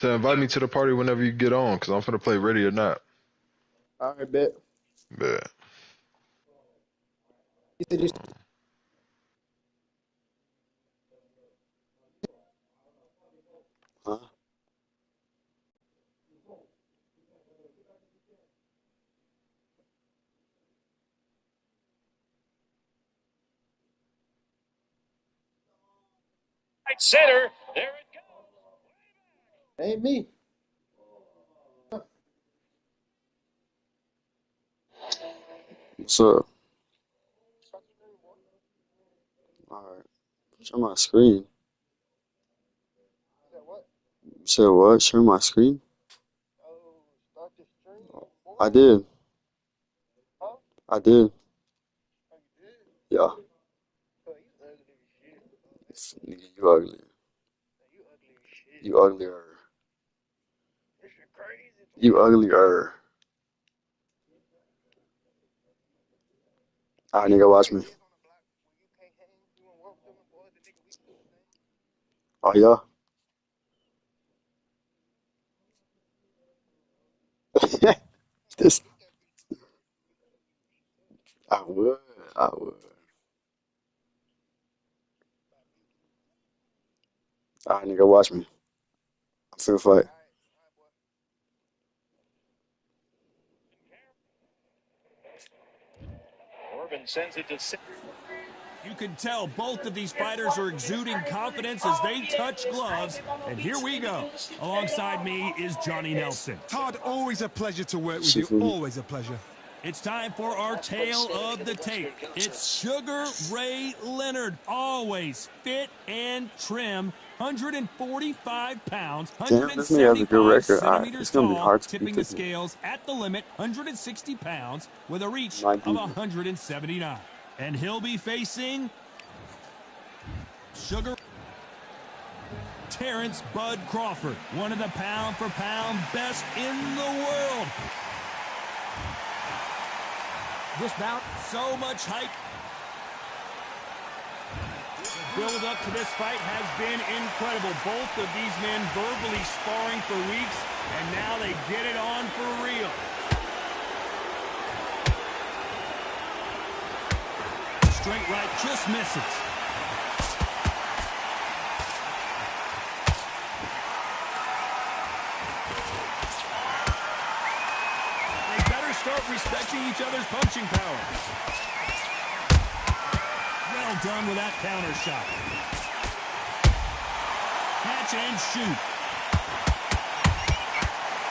To invite me to the party whenever you get on, because I'm finna play Ready or Not. All right, bet. Yeah. You said you Huh? Right center. There it goes. ain't me. What's up? Alright. Share my screen. You said what? Share my screen? I did. I did. Yeah. Nigga, you ugly. You uglier. You uglier. Alright, nigga, watch me. Oh, yeah? This. I would. I would. Alright, nigga, watch me. I'm finna fight. Corbin sends it to center. You can tell both of these fighters are exuding confidence as they touch gloves. And here we go. Alongside me is Johnny Nelson. Todd, always a pleasure to work with She you. feel me? Always a pleasure. It's time for our tale of the tape. It's Sugar Ray Leonard, always fit and trim, 145 pounds, Damn, this nigga has a good 175 record. Alright, centimeters it's gonna be tall, hard to beat tipping the this nigga. scales at the limit, 160 pounds, with a reach Might of be. 179. And he'll be facing Sugar Terrence Bud Crawford, one of the pound-for-pound best in the world. This bout, so much hype. The build up to this fight has been incredible. Both of these men verbally sparring for weeks, and now they get it on for real. Straight right just misses. Start respecting each other's punching power. Well done with that counter shot. Catch and shoot.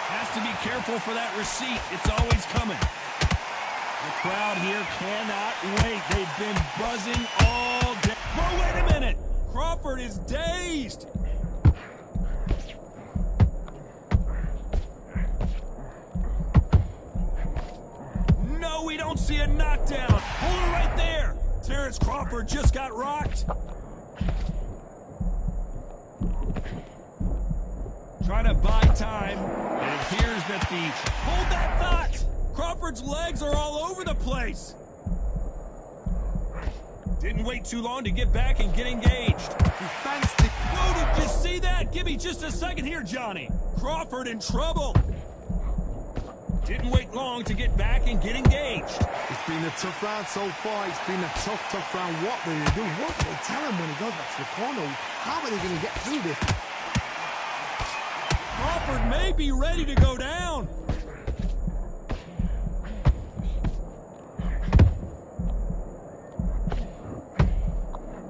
Has to be careful for that receipt. It's always coming. The crowd here cannot wait. They've been buzzing all day. But wait a minute. Crawford is dazed. We don't see a knockdown. Hold it right there. Terrence Crawford just got rocked. Trying to buy time. It appears that hold that thought. Crawford's legs are all over the place. Didn't wait too long to get back and get engaged. Whoa, did you see that? Give me just a second here, Johnny. Crawford in trouble. Didn't wait long to get back and get engaged. It's been a tough round so far. It's been a tough round. What will they do? What will they tell him when he goes back to the corner? How are they going to get through this? Crawford may be ready to go down.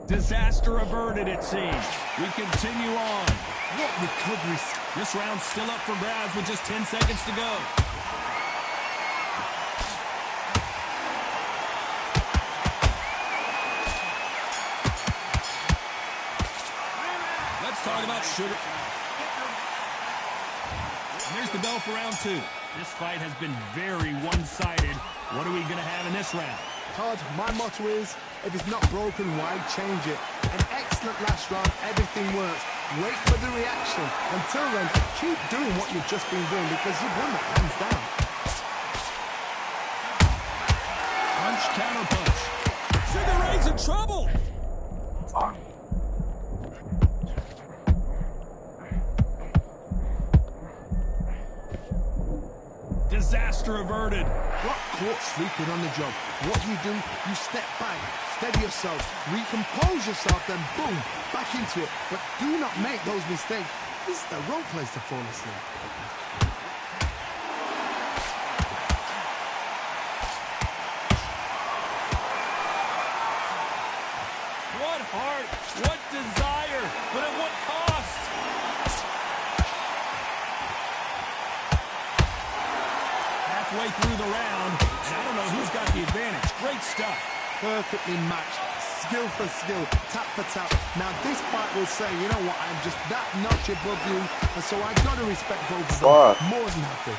Disaster averted, it seems. We continue on. What recoveries? This round's still up for grabs with just 10 seconds to go. Talk about sugar. And there's the bell for round two. This fight has been very one-sided. What are we going to have in this round? Todd, my motto is, if it's not broken, why change it? An excellent last round, everything works. Wait for the reaction. Until then, keep doing what you've just been doing because you've won that hands down. Punch, counter punch. Sugar Ray's in trouble. Disaster averted. Got caught sleeping on the job. What do? You step back, steady yourself, recompose yourself, then boom, back into it. But do not make those mistakes. This is the wrong place to fall asleep. What heart, what desire, but at what cost? Halfway through the round, and I don't know who's got the advantage. Great stuff. Perfectly matched, skill for skill, tap for tap. Now this fight will say, you know what, I'm just that notch above you, and so I gotta respect both of them. More than happy.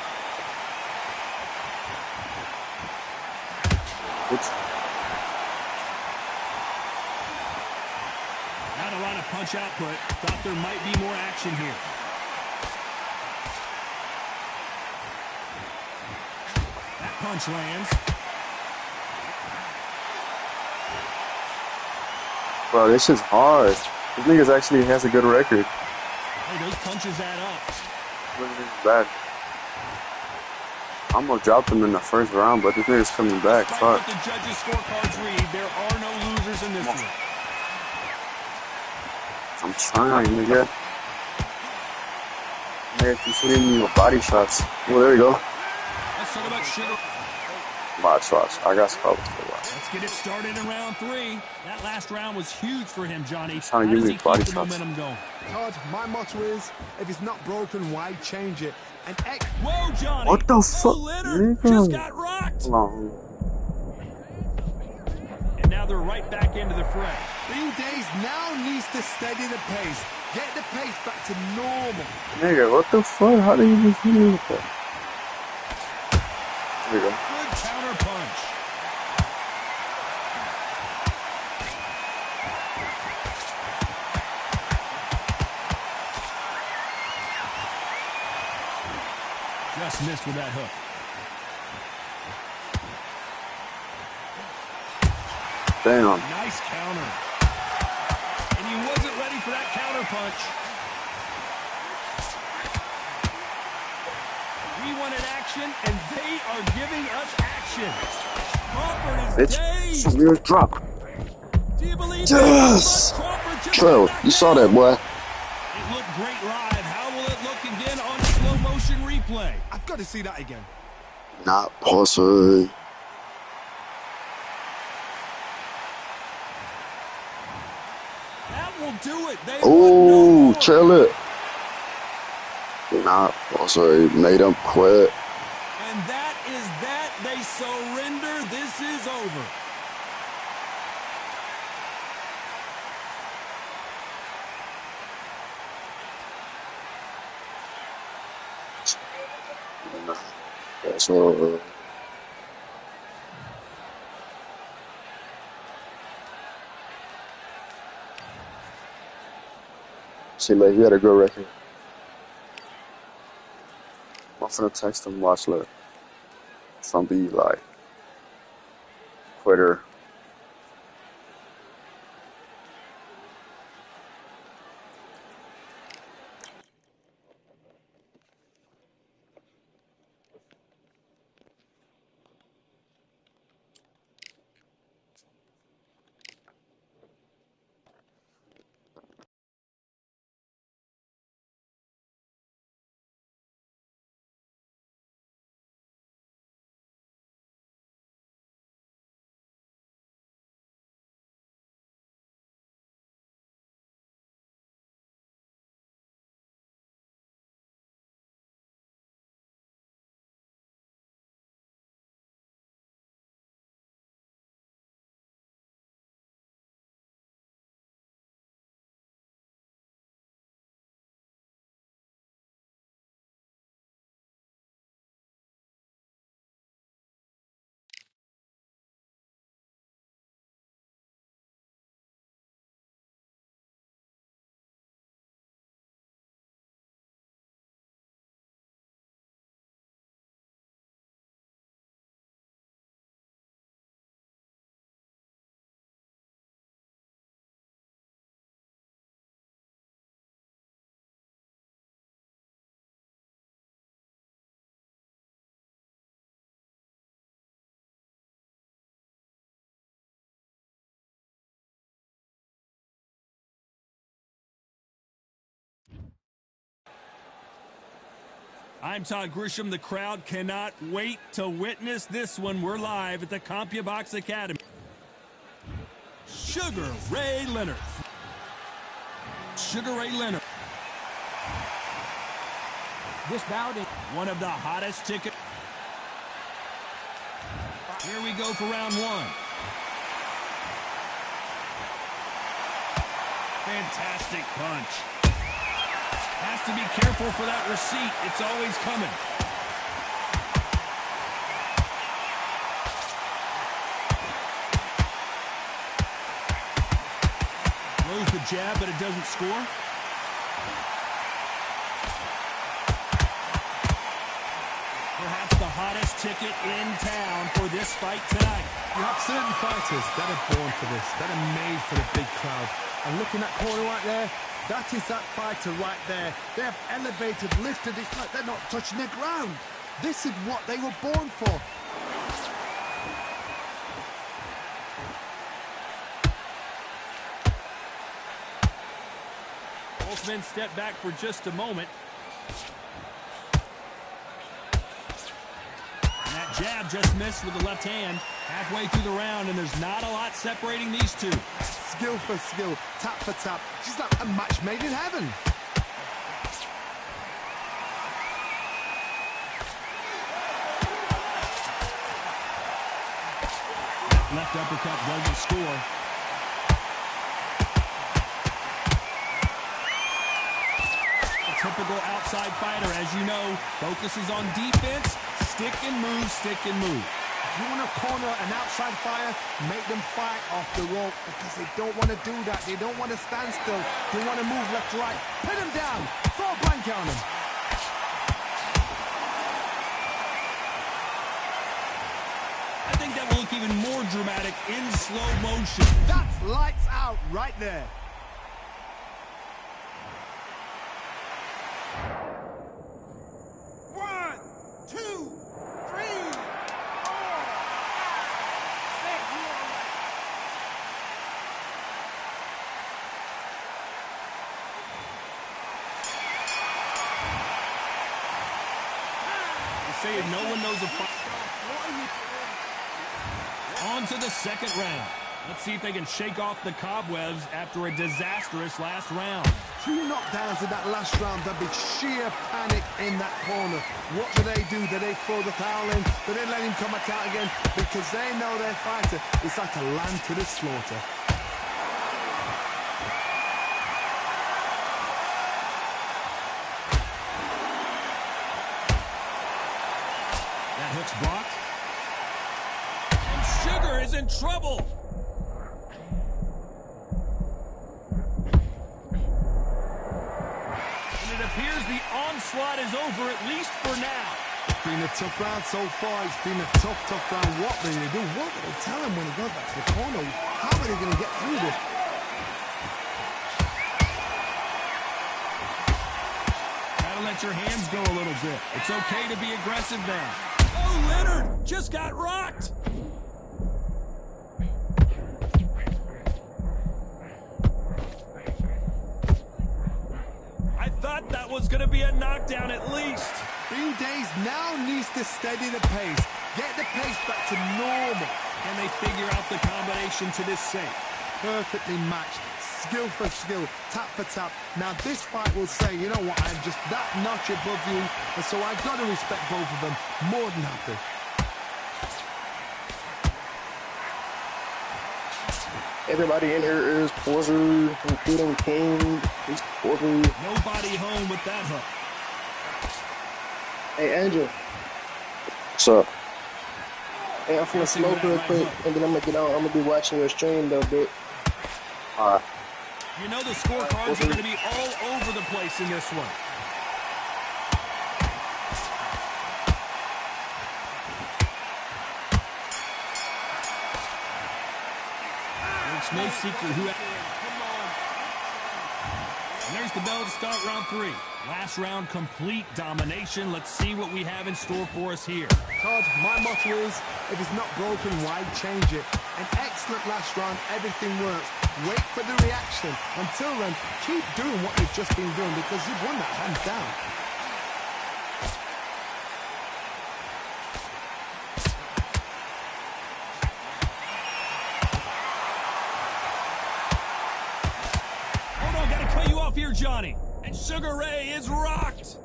Not a lot of punch output. Thought there might be more action here. That punch lands. Bro, this is hard. This nigga's actually has a good record. Hey, those punches add up. Bad. I almost dropped him in the first round, but this nigga's coming back. Despite Fuck. what the judges' scorecards read, there are no losers in this one. I'm trying, nigga. Nigga keeps hitting me with body shots. Oh, there you go. Let's talk about sugar. Body shots. I got problems for that. Let's get it started in round 3. That last round was huge for him, Johnny. Trying to How give does me he keep body the shots. momentum going? Todd, my motto is, if it's not broken, why change it? And Whoa, Johnny! What the fuck? No litter. Just got rocked. Hold on. And now they're right back into the fray. Bing Days now needs to steady the pace. Get the pace back to normal. Nigga, what the fuck? How do you just hit me with that? There you go. Good counter punch. Just missed with that hook. Damn. Nice counter. And he wasn't ready for that counter punch. We wanted action, and they are giving us action. Crawford is Bitch. dazed. Weird drop. Do you believe Yes! that? Crawford just True. got You saw knocked that, boy. down. It looked great live. How will it look again on slow motion replay? I've got to see that again. Not possible. That will do it. They want Oh, no more. chill it. Not possible. Made him quit. And that is that. They surrender. This is over. That's all. See, like, he had a good record. I'm finna text him, watch, look. Some be like, quitter. I'm Todd Grisham. The crowd cannot wait to witness this one. We're live at the CompuBox Academy. Sugar Ray Leonard. Sugar Ray Leonard. This bout is one of the hottest tickets. Here we go for round one. Fantastic punch. Has to be careful for that receipt. It's always coming. Throws the jab, but it doesn't score. Perhaps the hottest ticket in town for this fight tonight. You have certain fighters that are born for this, that are made for the big crowd. And looking at that corner right there, that is that fighter right there. They have elevated, lifted, it's like they're not touching the ground. This is what they were born for. Both men step back for just a moment. And that jab just missed with the left hand. Halfway through the round, and there's not a lot separating these two. Skill for skill, tap for tap. She's like a match made in heaven. Left uppercut doesn't score. A typical outside fighter, as you know, focuses on defense, stick and move, stick and move. If you want to corner an outside fighter, make them fight off the rope because they don't want to do that. They don't want to stand still. They want to move left to right. Pin them down. Throw a blanket on them. I think that will look even more dramatic in slow motion. That's lights out right there. One, two, three, 4, 5, 6. They say if no one knows a fight. On to the second round. Let's see if they can shake off the cobwebs after a disastrous last round. 2 knockdowns in that last round. There'll be sheer panic in that corner. What do? Do they throw the towel in? Do they let him come back out again? Because they know their fighter is like a lamb to the slaughter. That hook's blocked. And Sugar is in trouble. It appears the onslaught is over, at least for now. It's been a tough round so far. It's been a tough round. What will they do? What will they tell him when he goes back to the corner? How are they going to get through this? Gotta let your hands go a little bit. It's okay to be aggressive now. Oh, Leonard just got rocked. I thought that was going to be a knockdown at least. Green Days now needs to steady the pace. Get the pace back to normal. And they figure out the combination to this safe. Perfectly matched. Skill for skill. Tap for tap. Now this fight will say, you know what, I'm just that notch above you. And so I've got to respect both of them more than happy. Everybody in here is Porter, including King. He's Porter. Nobody home with that hook. Hey, Angel. What's up? Hey, I'm finna smoke real quick, and then I'm gonna get on. I'm gonna be watching your stream though, bit. Alright. You know the scorecards are going to be all over the place in this one. It's no secret who... And there's the bell to start round 3. Last round, complete domination. Let's see what we have in store for us here. Todd, my motto is, if it's not broken, why change it? An excellent last round, everything works. Wait for the reaction. Until then, keep doing what you've just been doing because you've won that hands down. Johnny. And Sugar Ray is rocked.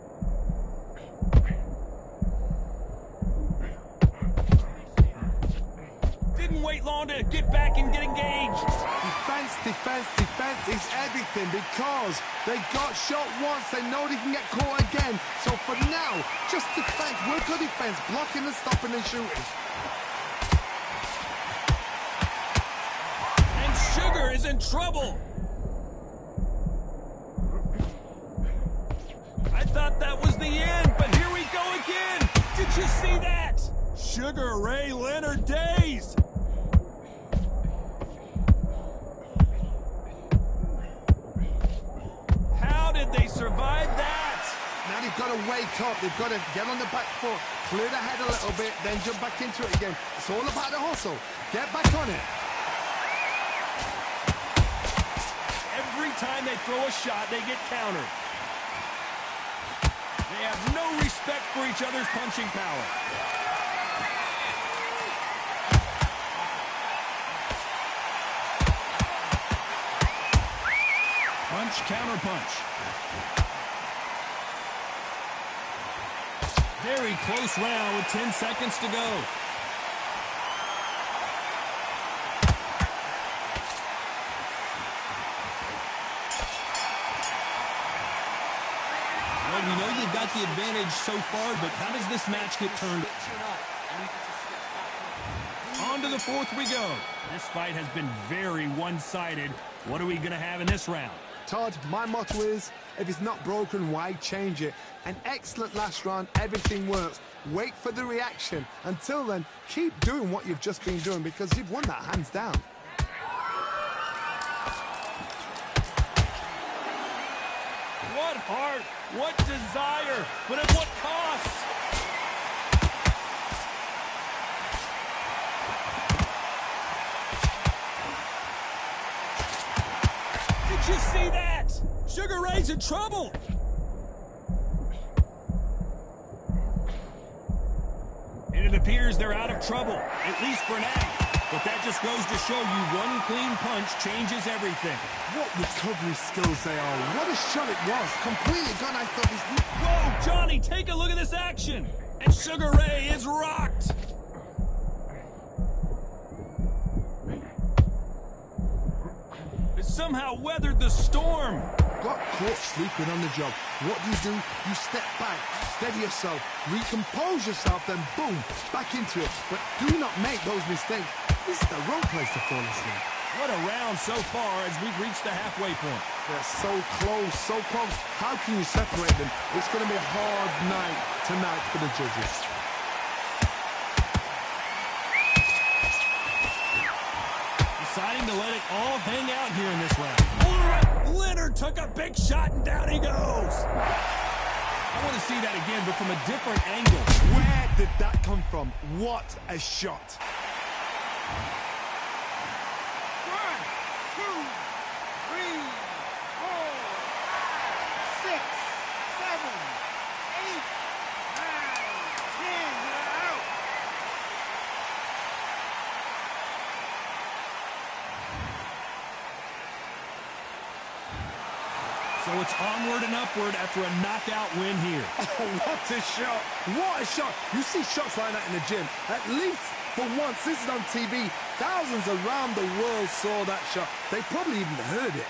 Didn't wait long to get back and get engaged. Defense, defense, defense is everything because they got shot once. They know they can get caught again. So for now, just defense, work on defense, blocking and stopping and shooting. And Sugar is in trouble. I thought that was the end, but here we go again. Did you see that? Sugar Ray Leonard dazed. How did they survive that? Now they've got to wake up. They've got to get on the back foot, clear the head a little bit, then jump back into it again. It's all about the hustle. Get back on it. Every time they throw a shot, they get countered. They have no respect for each other's punching power. Punch, counter punch. Very close round with 10 seconds to go. Well, we know you've got the advantage so far, but how does this match get turned? On to the fourth we go. This fight has been very one-sided. What are we going to have in this round? Todd, my motto is, if it's not broken, why change it? An excellent last round, everything works. Wait for the reaction. Until then, keep doing what you've just been doing because you've won that hands down. What heart, what desire, but at what cost? Did you see that? Sugar Ray's in trouble. And it appears they're out of trouble, at least for now. But that just goes to show you one clean punch changes everything. What recovery skills they are. What a shot it was. Completely gone. I thought this... Whoa, Johnny, take a look at this action. And Sugar Ray is rocked. It somehow weathered the storm. Got caught sleeping on the job. What do? You step back, steady yourself, recompose yourself, then boom, back into it. But do not make those mistakes. This is the wrong place to fall asleep. What a round so far as we've reached the halfway point. They're so close, so close. How can you separate them? It's going to be a hard night tonight for the judges. Deciding to let it all hang out here in this round. Leonard took a big shot and down he goes. I want to see that again, but from a different angle. Where did that come from? What a shot. 1, 2, 3, 4, 5, 6, 7, 8, 9, 10. You're out. So it's onward and upward after a knockout win here. Oh, what a shot. What a shot. You see shots like that in the gym. At least for once, this is on TV. Thousands around the world saw that shot. They probably even heard it.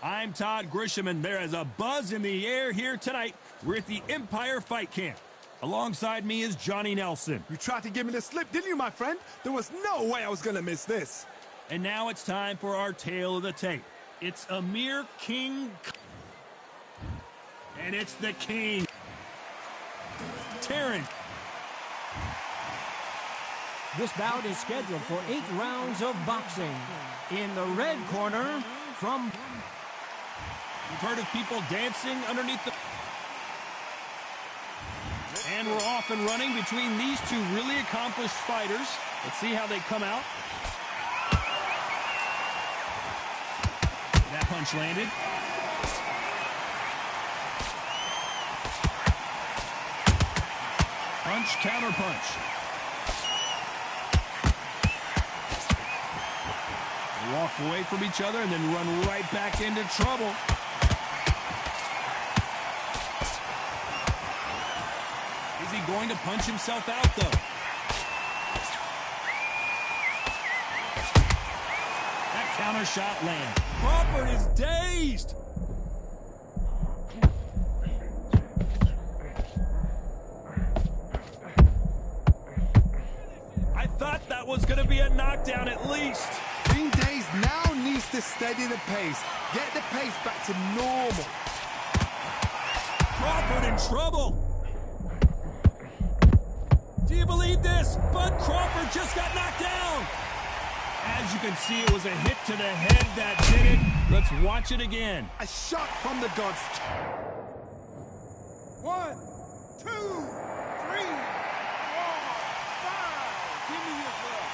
I'm Todd Grisham, and there is a buzz in the air here tonight. We're at the Empire Fight Camp. Alongside me is Johnny Nelson. You tried to give me the slip, didn't you, my friend? There was no way I was going to miss this. And now it's time for our tale of the tape. It's Amir King. And it's the King. Taryn. This bout is scheduled for 8 rounds of boxing. In the red corner, from... We've heard of people dancing underneath the... And we're off and running between these two really accomplished fighters. Let's see how they come out. That punch landed. Punch, counter punch. They walk away from each other and then run right back into trouble. Is he going to punch himself out, though? That counter shot lands. Crawford is dazed. I thought that was going to be a knockdown at least. Being dazed now needs to steady the pace. Get the pace back to normal. Crawford in trouble. Do you believe this? Bud Crawford just got knocked down. As you can see, it was a hit to the head that did it. Let's watch it again. A shot from the gods. 1, 2, 3, 4, 5. Give me your bell.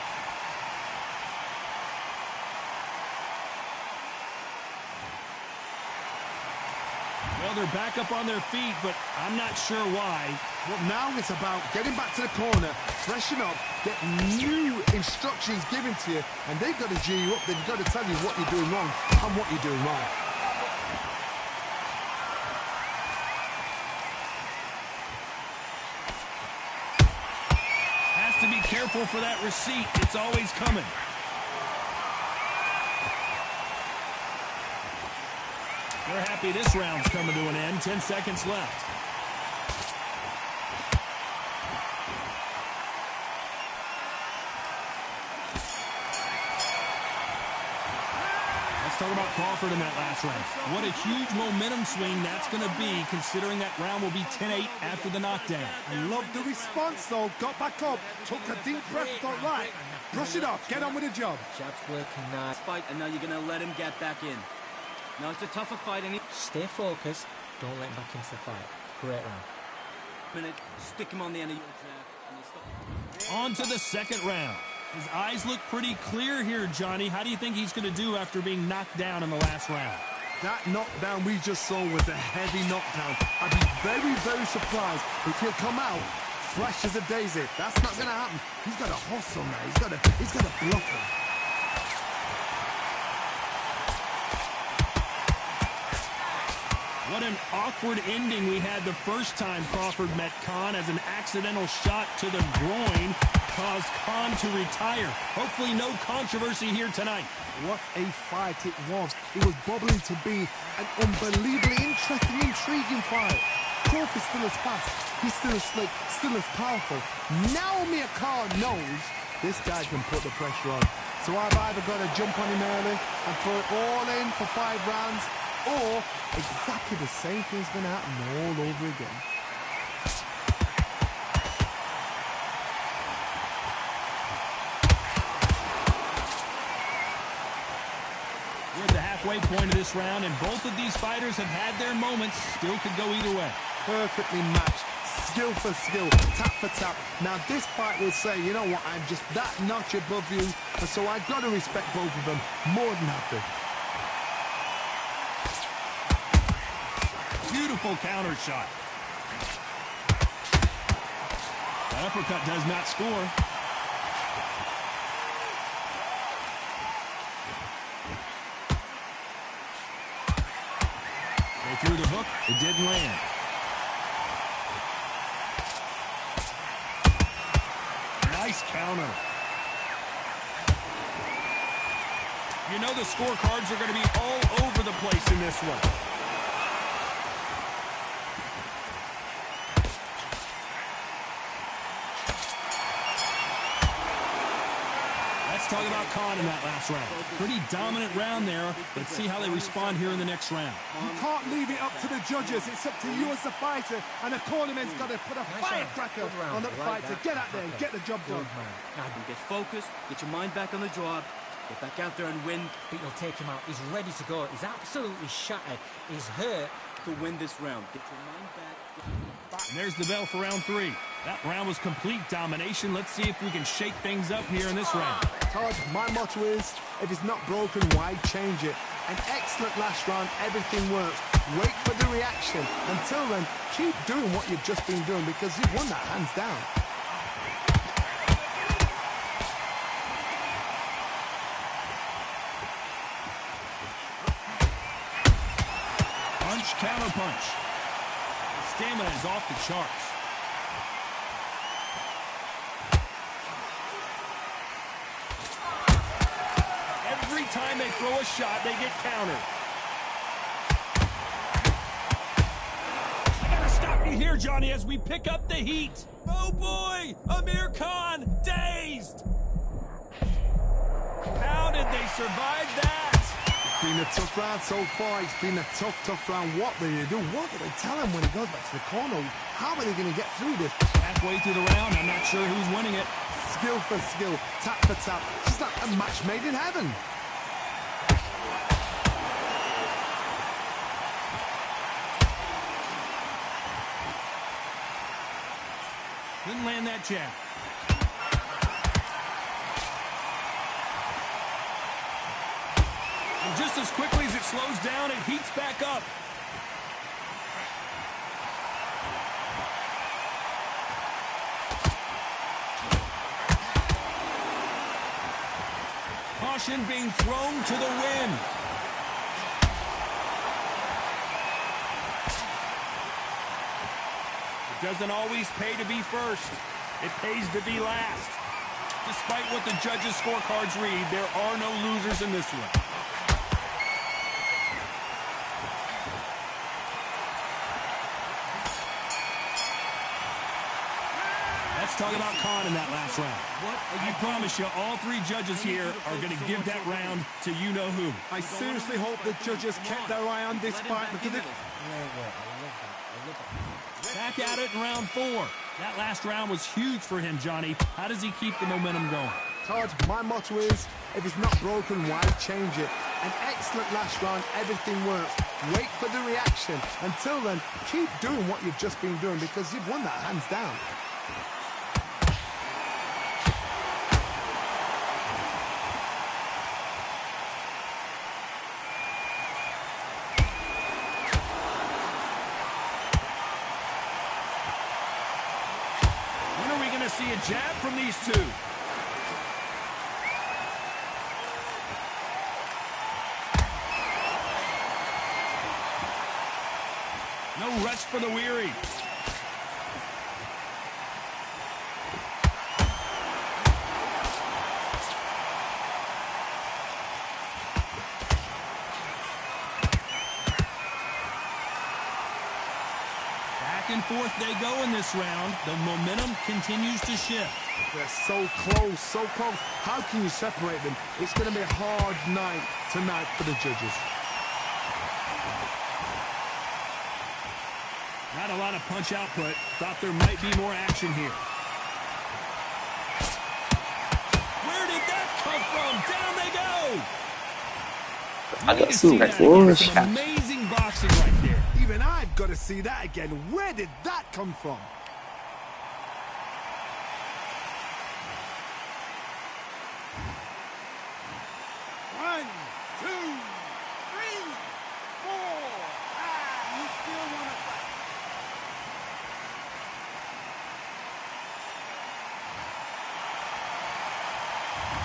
Well, they're back up on their feet, but I'm not sure why. Well, now it's about getting back to the corner, freshen up, get new instructions given to you, and they've got to G you up. They've got to tell you what you're doing wrong and what you're doing right. Has to be careful for that receipt. It's always coming. We're happy this round's coming to an end. 10 seconds left. Let's talk about Crawford in that last round. What a huge momentum swing that's going to be, considering that round will be 10-8 after the knockdown. I love the response, though. Got back up, took a deep breath, thought, right, brush it off, get on with the job. Jabs working now. Fight, and now you're going to let him get back in. Now it's a tougher fight, and Stay focused. Don't let him back into the fight. Great round. minute, stick him on the end of your jab. And stop. On to the second round. His eyes look pretty clear here, Johnny. How do you think he's going to do after being knocked down in the last round? That knockdown we just saw was a heavy knockdown. I'd be very, very surprised if he'll come out fresh as a daisy. That's not going to happen. He's got to hustle now. He's got to bluff him. What an awkward ending we had the first time Crawford met Khan, as an accidental shot to the groin caused Khan to retire. Hopefully no controversy here tonight. What a fight it was. It was bubbling to be an unbelievably interesting, intriguing fight. Crawford still as fast. He's still as slick, still as powerful. Now Amir Khan knows this guy can put the pressure on. So I've either got to jump on him early and throw it all in for 5 rounds, or exactly the same thing's going to happen all over again. We're at the halfway point of this round, and both of these fighters have had their moments. Still could go either way. Perfectly matched, skill for skill, tap for tap. Now this fight will say, you know what, I'm just that notch above you, and so I've got to respect both of them more than happy. Beautiful counter shot. That uppercut does not score. They threw the hook. It didn't land. Nice counter. You know the scorecards are going to be all over the place in this one. Let's talk about Khan in that last round. Pretty dominant round there. Let's see how they respond here in the next round. You can't leave it up to the judges. It's up to you as the fighter, and the cornerman's got to put a firecracker on the fight to get out there and get the job done. Get focused, get your mind back on the job, get back out there and win. But you'll take him out. He's ready to go. He's absolutely shattered. He's hurt. To win this round. Get your mind back. And there's the bell for round 3. That round was complete domination. Let's see if we can shake things up here in this round. Todd, my motto is, if it's not broken, why change it? An excellent last round, everything works. Wait for the reaction. Until then, keep doing what you've just been doing because you've won that hands down. Punch, counter punch. Stamina is off the charts. Every time they throw a shot, they get countered. I gotta stop you here, Johnny, as we pick up the heat. Oh boy, Amir Khan, dazed. How did they survive that? It's been a tough round so far. It's been a tough round. What do you do? What do they tell him when he goes back to the corner? How are they going to get through this? Halfway through the round, I'm not sure who's winning it. Skill for skill, tap for tap. It's like a match made in heaven. Couldn't land that jab. And just as quickly as it slows down, it heats back up. Caution being thrown to the wind. It doesn't always pay to be first. It pays to be last. Despite what the judges' scorecards read, there are no losers in this one. Let's talk about Khan in that last round. I promise you, all 3 judges here are going to give that round to you-know-who. I seriously hope the judges kept their eye on this fight because it... Back at it in round 4. That last round was huge for him, Johnny. How does he keep the momentum going? Todd, my motto is, if it's not broken, why change it? An excellent last round, everything works. Wait for the reaction. Until then, keep doing what you've just been doing because you've won that hands down. See a jab from these two. No rest for the weary. Back and forth they go in this round. The momentum continues to shift. They're so close, so close. How can you separate them? It's going to be a hard night tonight for the judges. Not a lot of punch output. Thought there might be more action here. Where did that come from? Down they go! Agak See sulit. that Oh, again. Some shit. amazing boxing right there. Even I've got to see that again. Where did that come from? One, two, three, four. You still want to fight?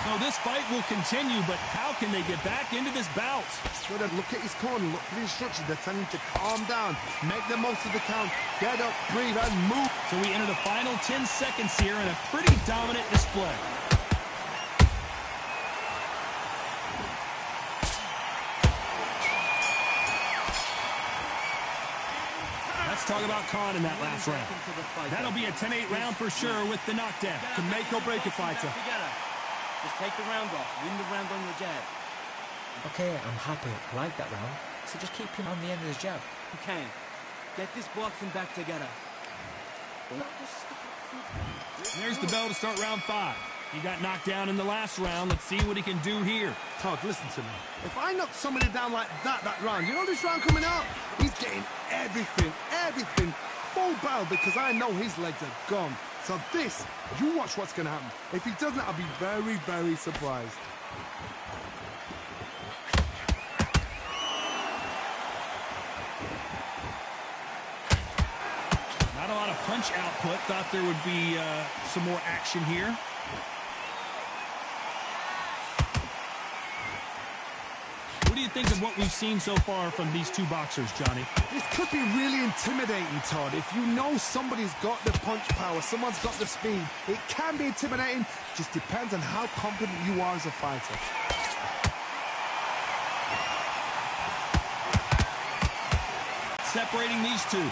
So this fight will continue, but how can they get back into this bout? Should have look at his corner, look for the instructions. They're telling him to calm down, make the most of the count, get up, breathe, and move. So we enter the final 10 seconds here in a pretty dominant display. talk about Khan in that last round. That'll be a 10-8 round for sure with the knockdown. Can make or break a fighter. Just take the round off. Win the round on your jab. Okay, I'm happy. I like that round. So just keep him on the end of his jab. You can. Get this boxing back together. There's the bell to start round 5. He got knocked down in the last round. Let's see what he can do here. Todd, listen to me. If I knock somebody down like that round, you know this round coming up? He's getting everything, full bell, because I know his legs are gone. So this, you watch what's going to happen. If he doesn't, I'll be very, very surprised. Not a lot of punch output. Thought there would be some more action here. What do you think of what we've seen so far from these two boxers, Johnny? This could be really intimidating, Todd. If you know somebody's got the punch power, someone's got the speed, it can be intimidating. Just depends on how confident you are as a fighter. Separating these two.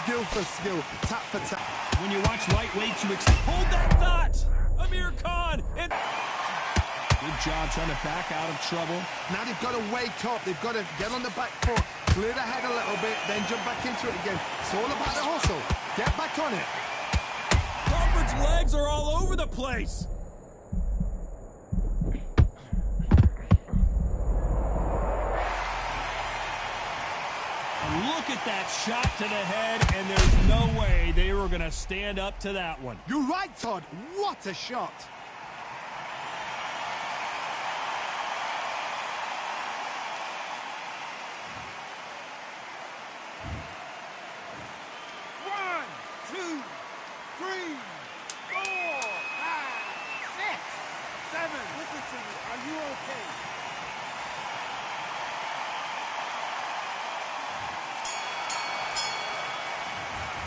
Skill for skill, tap for tap. When you watch lightweight, you hold that thought! Amir Khan! And good job trying to back out of trouble. Now they've got to wake up. They've got to get on the back foot, clear the head a little bit, then jump back into it again. It's all about the hustle. Get back on it. Crawford's legs are all over the place. Look at that shot to the head, and there's no way they were going to stand up to that one. You're right, Todd. What a shot.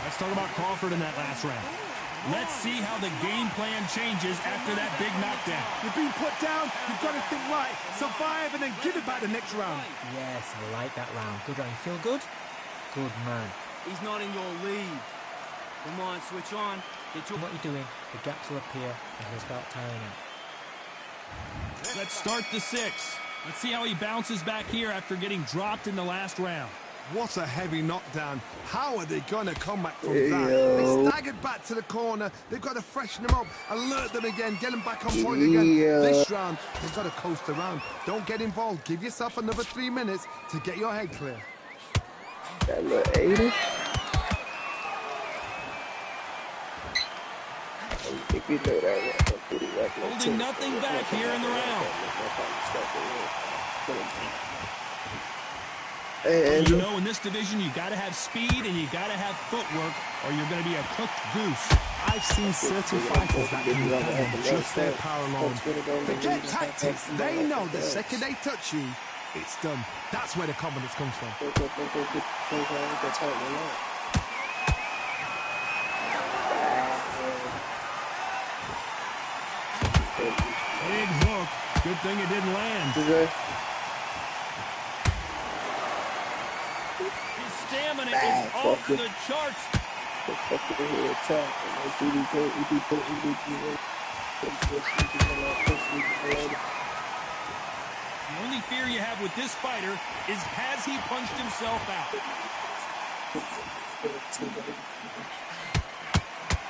Let's talk about Crawford in that last round. Let's see how the game plan changes after that big knockdown. You've been put down, you've got to think right, survive, and then give it back the next round. Yes, I like that round. Good round. You feel good? Good man. He's not in your league. Come on, switch on. What you're doing, the gaps will appear, and he'll start tiring out. Let's start the 6. Let's see how he bounces back here after getting dropped in the last round. What a heavy knockdown. How are they going to come back from that? They staggered back to the corner. They've got to freshen them up, alert them again, get them back on point again. This round, they've got to coast around. Don't get involved. Give yourself another 3 minutes to get your head clear. That little 80. Holding nothing back here in the round. And you know, in this division, you got to have speed and you got to have footwork, or you're going to be a cooked goose. I've seen certain fighters that can depend on just their power alone. Forget tactics. They know the second they touch you, it's done. That's where the confidence comes from. Big hook. Good thing it didn't land. Stamina is off the charts. The only fear you have with this fighter is, has he punched himself out?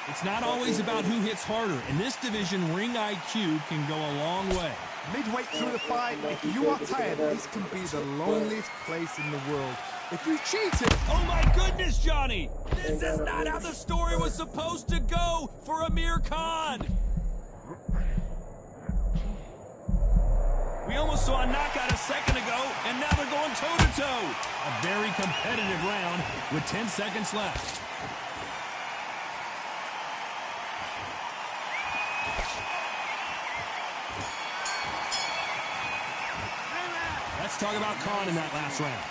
It's not always about who hits harder. In this division, ring IQ can go a long way. Midway through the fight, if you are tired, this can be the loneliest place in the world. If you cheated... Oh my goodness, Johnny! This is not how the story was supposed to go for Amir Khan! We almost saw a knockout a second ago, and now they're going toe-to-toe. A very competitive round with 10 seconds left. Let's talk about Khan in that last round.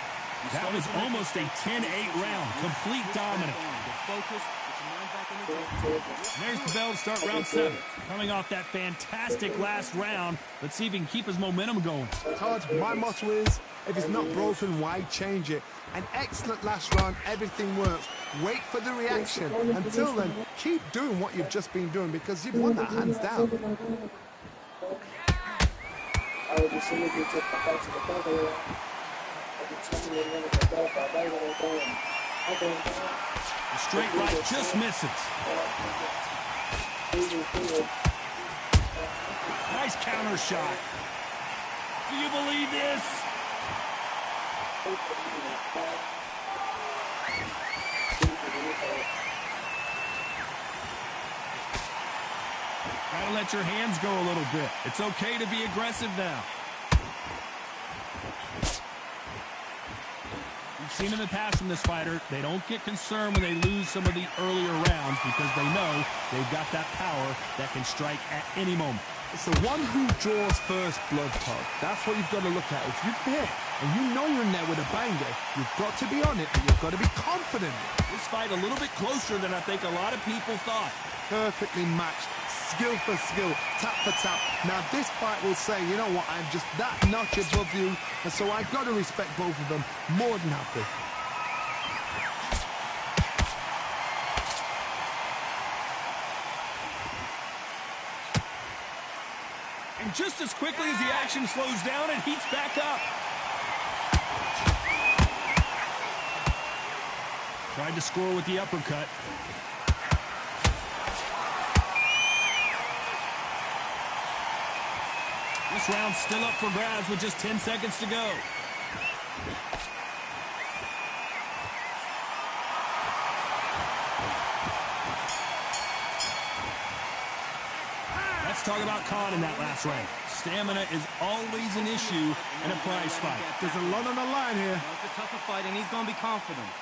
That was almost a 10-8 round, complete dominance. Focus, put your mind back in the There's the bell to start round 7. Coming off that fantastic last round, let's see if he can keep his momentum going. Todd, my motto is, if it's not broken, why change it? An excellent last round, everything works. Wait for the reaction. Until then, keep doing what you've just been doing because you've won that hands down. The straight right just misses. Nice counter shot. Do you believe this? Gotta let your hands go a little bit. It's okay to be aggressive now. We've seen in the past from this fighter, they don't get concerned when they lose some of the earlier rounds because they know they've got that power that can strike at any moment. It's the one who draws first blood, Todd. That's what you've got to look at. If you're there and you know you're in there with a banger, you've got to be on it, but you've got to be confident. This fight a little bit closer than I think a lot of people thought. Perfectly matched, skill for skill, tap for tap. Now this fight will say, you know what, I'm just that notch above you, and so I've got to respect both of them. More than happy. And just as quickly as the action slows down, it heats back up. Tried to score with the uppercut. This round's still up for grabs with just 10 seconds to go. Let's talk about Khan in that last round. Stamina is always an issue in a prize fight. There's a lot on the line here. It's a tougher fight, and he's going to be confident.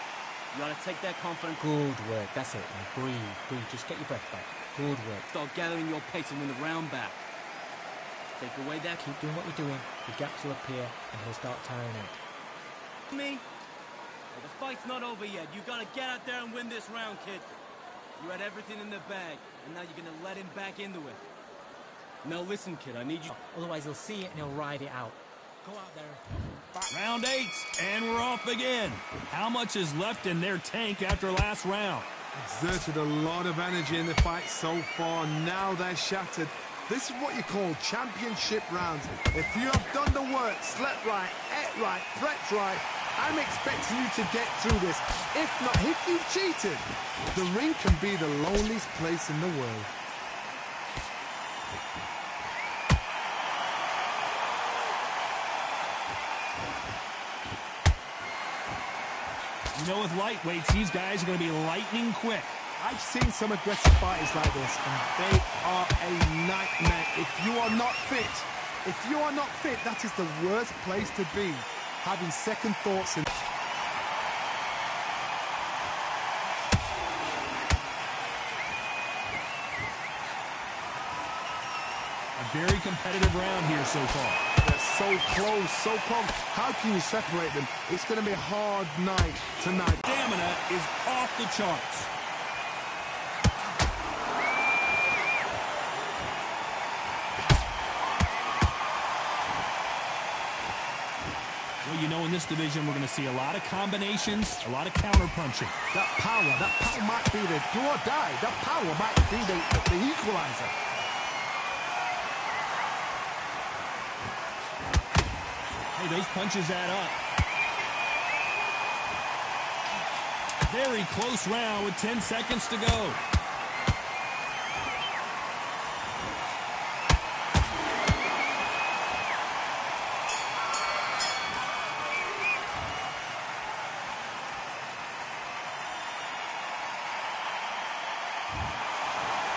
You got to take that confidence. Good work. That's it. Now breathe. Breathe. Just get your breath back. Good work. Start gathering your pace and win the round back. Take away that. Keep doing what you're doing. The gaps will appear, and he'll start tiring out. Me? Well, the fight's not over yet. You got to get out there and win this round, kid. You had everything in the bag, and now you're going to let him back into it. Now listen, kid, I need you. Otherwise, he'll see it and he'll ride it out. Go out there. Round 8, and we're off again. How much is left in their tank after last round? Exerted a lot of energy in the fight so far. Now they're shattered. This is what you call championship rounds. If you have done the work, slept right, ate right, prepped right, I'm expecting you to get through this. If not, if you've cheated, the ring can be the loneliest place in the world. You know, with lightweights, these guys are going to be lightning quick. I've seen some aggressive fighters like this, and they are a nightmare. If you are not fit, that is the worst place to be. Having second thoughts and... A very competitive round here so far. They're so close, so close. How can you separate them? It's going to be a hard night tonight. Stamina is off the charts. Well, you know, in this division, we're going to see a lot of combinations, a lot of counter-punching. That power might be the do or die. That power might be the equalizer. Hey, those punches add up. Very close round with 10 seconds to go.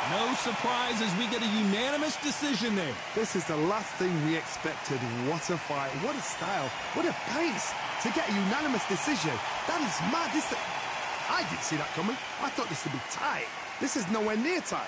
No surprises, we get a unanimous decision there. This is the last thing we expected. What a fight, what a style, what a pace to get a unanimous decision. That is mad. I didn't see that coming. I thought this would be tight. This is nowhere near tight.